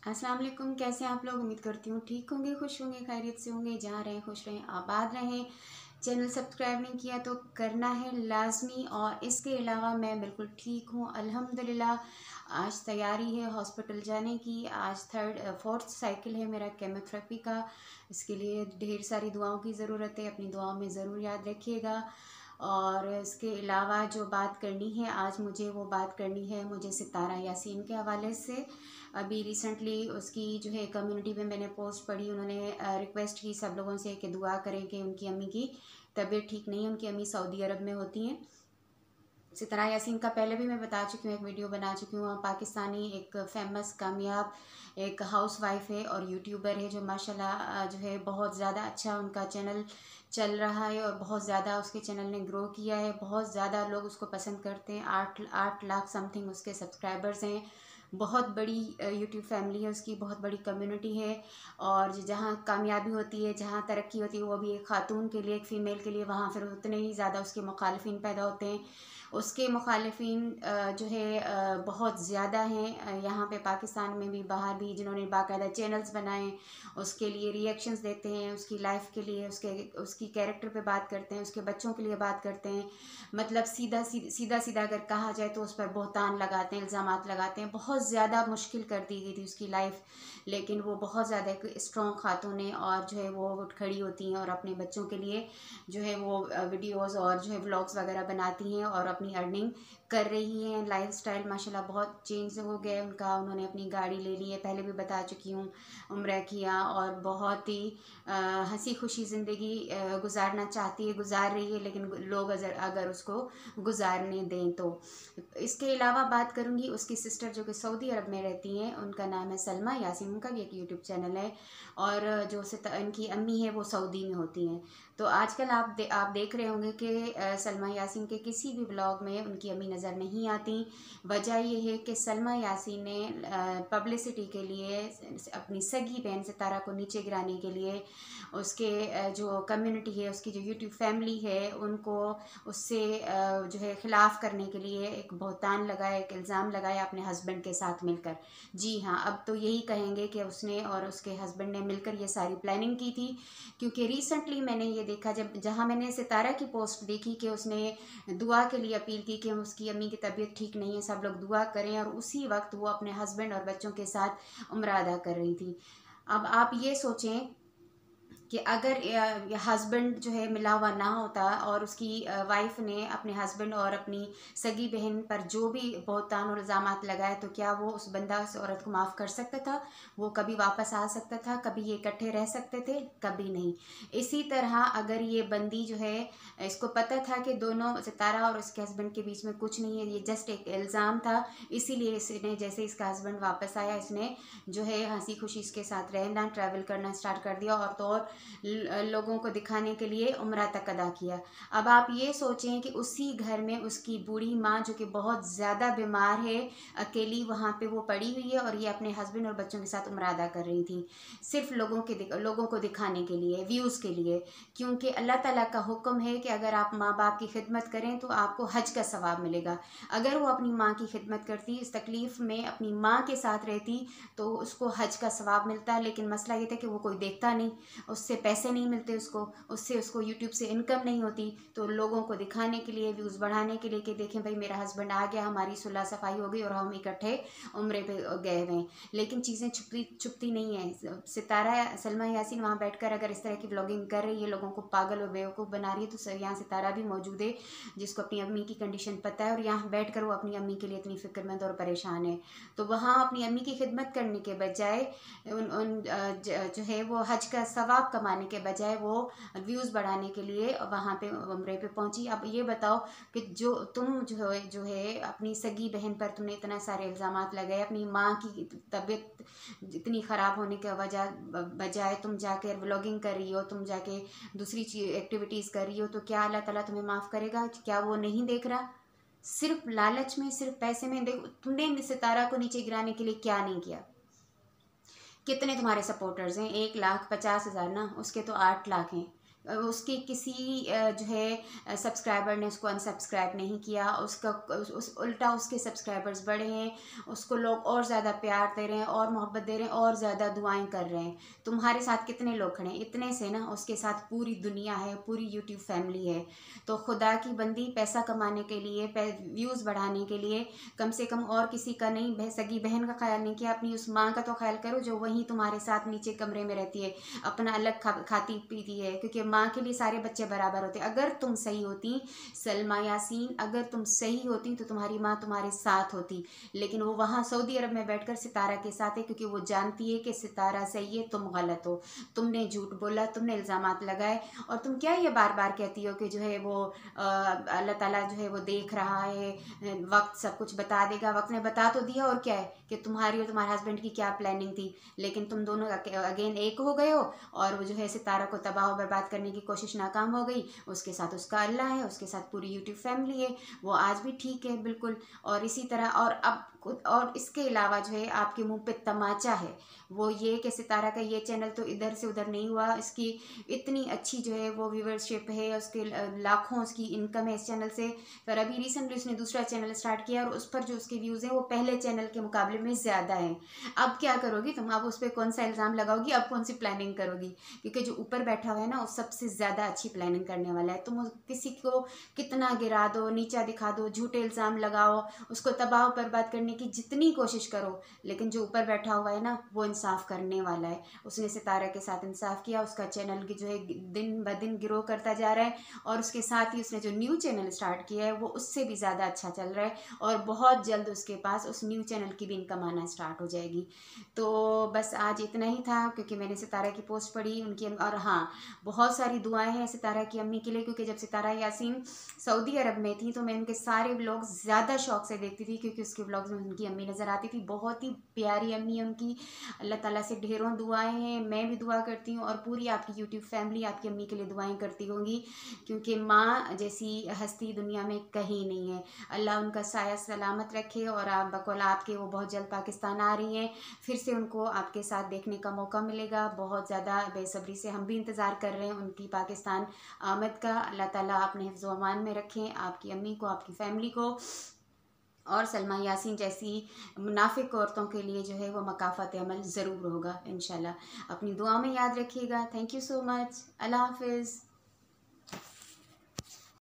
अस्सलाम वालेकुम। कैसे हैं आप लोग? उम्मीद करती हूँ ठीक होंगे, खुश होंगे, खैरियत से होंगे। जहाँ रहें खुश रहें, आबाद रहें। चैनल सब्सक्राइब नहीं किया तो करना है लाजमी। और इसके अलावा मैं बिल्कुल ठीक हूँ अल्हम्दुलिल्लाह। आज तैयारी है हॉस्पिटल जाने की। आज फोर्थ साइकिल है मेरा केमोथेरेपी का। इसके लिए ढेर सारी दुआओं की ज़रूरत है, अपनी दुआओं में ज़रूर याद रखिएगा। और इसके अलावा जो बात करनी है आज, मुझे वो बात करनी है मुझे सितारा यासीन के हवाले से। अभी रिसेंटली उसकी जो है कम्युनिटी में मैंने पोस्ट पढ़ी। उन्होंने रिक्वेस्ट की सब लोगों से कि दुआ करें कि उनकी अम्मी की तबीयत ठीक नहीं है। उनकी अम्मी सऊदी अरब में होती हैं। सितारा यासीन का पहले भी मैं बता चुकी हूँ, एक वीडियो बना चुकी हूँ। पाकिस्तानी एक फेमस कामयाब एक हाउस वाइफ है और यूट्यूबर है जो माशाल्लाह जो है बहुत ज़्यादा अच्छा उनका चैनल चल रहा है और बहुत ज़्यादा उसके चैनल ने ग्रो किया है। बहुत ज़्यादा लोग उसको पसंद करते हैं। 8 लाख समथिंग उसके सब्सक्राइबर्स हैं। बहुत बड़ी यूट्यूब फैमिली है उसकी, बहुत बड़ी कम्युनिटी है। और जहाँ कामयाबी होती है, जहाँ तरक्की होती है, वो भी एक ख़ातून के लिए, एक फ़ीमेल के लिए, वहाँ फिर उतने ही ज़्यादा उसके मुखालिफिन पैदा होते हैं। उसके मुखालिफिन जो है बहुत ज़्यादा हैं यहाँ पे पाकिस्तान में भी, बाहर भी, जिन्होंने बाकायदा चैनल्स बनाए उसके लिए रिएक्शंस देते हैं, उसकी लाइफ के लिए, उसकी कैरेक्टर पे बात करते हैं, उसके बच्चों के लिए बात करते हैं। मतलब सीधा सीधा अगर कहा जाए तो उस पर बहतान लगाते हैं, इल्ज़ामात लगाते हैं। बहुत ज़्यादा मुश्किल कर दी गई थी उसकी लाइफ, लेकिन वो बहुत ज़्यादा एक स्ट्रॉन्ग खातून है और जो है वो उठ खड़ी होती हैं और अपने बच्चों के लिए जो है वो वीडियोस और जो है व्लॉग्स वगैरह बनाती हैं और अपनी अर्निंग कर रही हैं। लाइफस्टाइल माशाल्लाह बहुत चेंज हो गया उनका। उन्होंने अपनी गाड़ी ले ली है, पहले भी बता चुकी हूँ, उम्रा किया और बहुत ही हंसी खुशी ज़िंदगी गुजारना चाहती है, गुजार रही है। लेकिन लोग अगर उसको गुजारने दें तो। इसके अलावा बात करूँगी उसकी सिस्टर जो कि सऊदी अरब में रहती हैं, उनका नाम है सलमा यासीन। उनका भी एक यूट्यूब चैनल है। और जो इनकी अम्मी है वो सऊदी में होती हैं। तो आजकल आप देख रहे होंगे कि सलमा यासीन के किसी भी ब्लॉग में उनकी अम्मी नज़र नहीं आती। वजह यह है कि सलमा यासीन ने पब्लिसिटी के लिए अपनी सगी बहन सितारा को नीचे गिराने के लिए उसके जो कम्युनिटी है, उसकी जो यूट्यूब फैमिली है, उनको उससे जो है ख़िलाफ़ करने के लिए एक बहतान लगाया, एक इल्ज़ाम लगाया अपने हस्बैंड के साथ मिलकर। जी हाँ, अब तो यही कहेंगे कि उसने और उसके हस्बैंड ने मिलकर ये सारी प्लानिंग की थी। क्योंकि रिसेंटली मैंने ये देखा, जहाँ मैंने सितारा की पोस्ट देखी कि उसने दुआ के लिए अपील की कि उसकी अम्मी की तबीयत ठीक नहीं है, सब लोग दुआ करें, और उसी वक्त वो अपने हस्बैंड और बच्चों के साथ उम्रा अदा कर रही थी। अब आप ये सोचें कि अगर हस्बैंड जो है मिला हुआ ना होता और उसकी वाइफ ने अपने हस्बैंड और अपनी सगी बहन पर जो भी बहतान और इल्ज़ामात लगाए, तो क्या वो उस बंदा उस औरत को माफ़ कर सकता था? वो कभी वापस आ सकता था? कभी ये इकट्ठे रह सकते थे? कभी नहीं। इसी तरह अगर ये बंदी जो है, इसको पता था कि दोनों सितारा और उसके हस्बैंड के बीच में कुछ नहीं है, ये जस्ट एक इल्ज़ाम था, इसीलिए इसने जैसे इसका हस्बैंड वापस आया, इसने जो है हंसी खुशी इसके साथ रहना, ट्रैवल करना स्टार्ट कर दिया और तो और लोगों को दिखाने के लिए उम्रा तक अदा किया। अब आप ये सोचें कि उसी घर में उसकी बूढ़ी माँ जो कि बहुत ज़्यादा बीमार है, अकेली वहाँ पे वो पड़ी हुई है और ये अपने हस्बैंड और बच्चों के साथ उम्रा अदा कर रही थी, सिर्फ लोगों को दिखाने के लिए, व्यूज़ के लिए। क्योंकि अल्लाह ताला का हुक्म है कि अगर आप माँ बाप की खिदमत करें तो आपको हज का सवाब मिलेगा। अगर वो अपनी माँ की खिदमत करती, इस तकलीफ़ में अपनी माँ के साथ रहती, तो उसको हज का सवाब मिलता है। लेकिन मसला ये था कि वो कोई देखता नहीं, उससे पैसे नहीं मिलते उसको यूट्यूब से इनकम नहीं होती। तो लोगों को दिखाने के लिए, व्यूज़ बढ़ाने के लिए कि देखें भाई मेरा हस्बैंड आ गया, हमारी सुलह सफाई हो गई और हम इकट्ठे उम्रे पे गए हुए हैं। लेकिन चीज़ें छुपती नहीं है। सितारा सलमा यासीन वहाँ बैठकर अगर इस तरह की ब्लॉगिंग कर रही है, लोगों को पागल और बेवकूफ़ बना रही है, तो यहाँ सितारा भी मौजूद है जिसको अपनी अम्मी की कंडीशन पता है और यहाँ बैठ वो अपनी अम्मी के लिए इतनी फ़िक्रमंद और परेशान है। तो वहाँ अपनी अम्मी की खिदमत करने के बजाय जो है वो हज का सवाब कमाने के बजाय वो व्यूज़ बढ़ाने के लिए वहाँ पे उम्रे पे पहुंची। अब ये बताओ कि तुम जो है अपनी सगी बहन पर तुमने इतना सारे इल्ज़ामात लगाए, अपनी माँ की तबीयत इतनी ख़राब होने के बजाय तुम जाकर व्लॉगिंग कर रही हो, तुम जाके दूसरी एक्टिविटीज़ कर रही हो, तो क्या अल्लाह ताला तुम्हें माफ़ करेगा? क्या वो नहीं देख रहा? सिर्फ लालच में, सिर्फ पैसे में, देखो तुमने सितारा को नीचे गिराने के लिए क्या नहीं किया। कितने तुम्हारे सपोर्टर्स हैं? 1,50,000 ना, उसके तो 8 लाख हैं। उसके किसी जो है सब्सक्राइबर ने उसको अनसब्सक्राइब नहीं किया, उसका उस उल्टा उसके सब्सक्राइबर्स बढ़े हैं, उसको लोग और ज़्यादा प्यार दे रहे हैं और मोहब्बत दे रहे हैं और ज़्यादा दुआएं कर रहे हैं। तुम्हारे साथ कितने लोग खड़े हैं? इतने से ना उसके साथ पूरी दुनिया है, पूरी यूट्यूब फैमिली है। तो खुदा की बंदी पैसा कमाने के लिए, व्यूज़ बढ़ाने के लिए कम से कम और किसी का नहीं, सगी बहन का ख्याल नहीं किया, अपनी उस माँ का तो ख्याल करो जो वहीं तुम्हारे साथ नीचे कमरे में रहती है, अपना अलग खाती पीती है, क्योंकि माँ के लिए सारे बच्चे बराबर होते। अगर तुम सही होती सलमा यासीन, अगर तुम सही होती तो तुम्हारी माँ तुम्हारे साथ होती, लेकिन वो वहाँ सऊदी अरब में बैठकर सितारा के साथ है, क्योंकि वो जानती है कि सितारा सही है, तुम गलत हो, तुमने झूठ बोला, तुमने इल्ज़ामात लगाए। और तुम क्या ये बार बार कहती हो कि जो है वो अल्लाह ताला जो है वो देख रहा है, वक्त सब कुछ बता देगा। वक्त ने बता तो दिया, और क्या है कि तुम्हारी और तुम्हारे हस्बैंड की क्या प्लानिंग थी, लेकिन तुम दोनों अगेन एक हो गए हो और वो जो है सितारा को तबाह बर्बाद करने की कोशिश नाकाम हो गई। उसके साथ उसका अल्लाह है, उसके साथ पूरी यूट्यूब फैमिली है, वो आज भी ठीक है बिल्कुल। और इसी तरह और इसके अलावा जो है आपके मुंह पे तमाचा है, वो ये कि सितारा का ये चैनल तो इधर से उधर नहीं हुआ, इसकी इतनी अच्छी जो है वो व्यूवरशिप है, उसके लाखों उसकी इनकम है इस चैनल से। पर अभी रिसेंटली उसने दूसरा चैनल स्टार्ट किया और उस पर जो उसके व्यूज़ हैं वो पहले चैनल के मुकाबले में ज़्यादा हैं। अब क्या करोगी तुम? अब उस पर कौन सा इल्ज़ाम लगाओगी? अब कौन सी प्लानिंग करोगी? क्योंकि जो ऊपर बैठा हुआ है ना वो सबसे ज़्यादा अच्छी प्लानिंग करने वाला है। तुम किसी को कितना गिरा दो, नीचा दिखा दो, झूठे इल्ज़ाम लगाओ, उसको तबाह बर्बाद करने की जितनी कोशिश करो, लेकिन जो ऊपर बैठा हुआ है ना वो इंसाफ करने वाला है। उसने सितारा के साथ इंसाफ किया, उसका चैनल की जो है दिन ब दिन ग्रो करता जा रहा है, और उसके साथ ही उसने जो न्यू चैनल स्टार्ट किया है वो उससे भी ज़्यादा अच्छा चल रहा है, और बहुत जल्द उसके पास उस न्यू चैनल की भी इनकम आना स्टार्ट हो जाएगी। तो बस आज इतना ही था, क्योंकि मैंने सितारा की पोस्ट पढ़ी उनकी। और हाँ, बहुत सारी दुआएं हैं सितारा की अम्मी के लिए, क्योंकि जब सितारा यासीन सऊदी अरब में थी तो मैं उनके सारे व्लॉग ज़्यादा शौक से देखती थी, क्योंकि उसके व्लॉग्स में उनकी अम्मी नज़र आती थी। बहुत ही प्यारी अम्मी है उनकी, अल्लाह ताला से ढेरों दुआएं हैं, मैं भी दुआ करती हूँ और पूरी आपकी यूट्यूब फैमिली आपकी अम्मी के लिए दुआएं करती होंगी, क्योंकि माँ जैसी हस्ती दुनिया में कहीं नहीं है। अल्लाह उनका साया सलामत रखे, और आप बकौल आपके वो बहुत जल्द पाकिस्तान आ रही हैं, फिर से उनको आपके साथ देखने का मौका मिलेगा। बहुत ज़्यादा बेसब्री से हम भी इंतज़ार कर रहे हैं उनकी पाकिस्तान आमद का। अल्लाह ताला अपने हिफ्ज़ व अमान में रखें आपकी अम्मी को, आपकी फैमिली को, और सलमा यासीन जैसी मुनाफिक औरतों के लिए जो है वो मकाफ़त अमल ज़रूर होगा इंशाल्लाह। अपनी दुआ में याद रखिएगा। Thank you so much. अल्लाह हाफिज़।